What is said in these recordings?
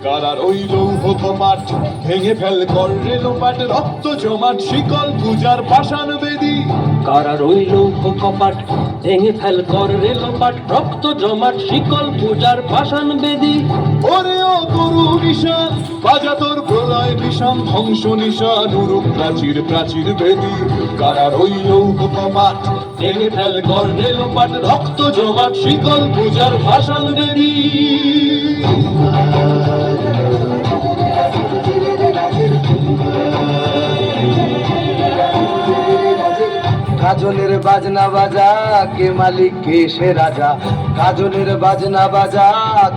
কারা রইল কপাট ভেঙে ফেল কর রেলোপাট রক্ত জমাট শিকল পূজার পাষাণ বেদী কারা রইল কপাট ভেঙে ফেল কর রেলোপাট রক্ত জমাট শিকল পূজার পাষাণ বেদী ওরে ও তরু নিশান বাজা তোর প্রলয় বিষম ধ্বংস নিশান উরুপ প্রাচীর প্রাচীর বেদী কারা রইল কপাট ভেঙে ফেল কর রেলোপাট রক্ত জমাট শিকল পূজার পাষাণ বেদী গাজনের বাজনা বাজা কে মালিক কে সে রাজা গাজনের বাজনা বাজা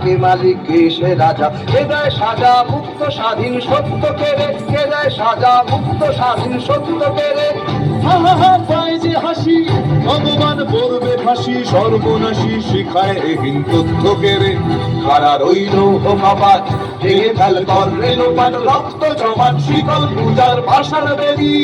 কে মালিক কে সে রাজা কে দেয় সাজা মুক্ত স্বাধীন সত্য কেড়ে কে দেয় সাজা মুক্ত স্বাধীন সত্য কেড়ে হা হা হা পায় যে হাসি ভগবান পড়বে ফাঁসি সর্বনাশী শিখায় এহীন তথ্য কেড়ে কারা রইল কপাট ভেঙে ফেল কর রেলোপাট রক্ত জমাট শিকল পূজার পাষাণ বেদী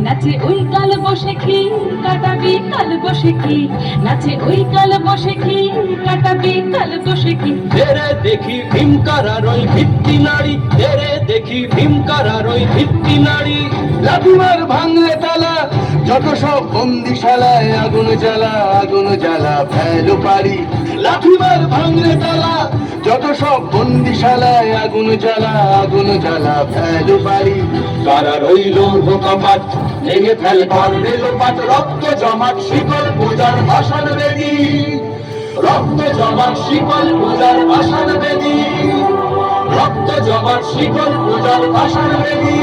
নাচে ওই কাল বসে কি কাটাবি কাল বসে কি নাচে ওই কাল বসে কি কাটাবি কাল বসে কি তেরে দেখি ভীমকারার ওই ভিত্তি নারী তেরে দেখি ভীমকারার ওই ভিত্তি নারী লাঠিমার ভাঙলে তালা যত সব বন্দিশালায় আগুন জ্বালা ফেলো পারি লাঠিমার ভাঙলে তালা যত সব বন্দিশালায় আগুন জ্বালা ফেলো পারি কারা রইল কপাট ভেঙে ফেল কর রেলোপাট রক্ত জমাট শিকল পূজার পাষাণ বেদী রক্ত জমাট শিকল পূজার পাষাণ বেদী রক্ত জমাট শিকল পূজার পাষাণ বেদী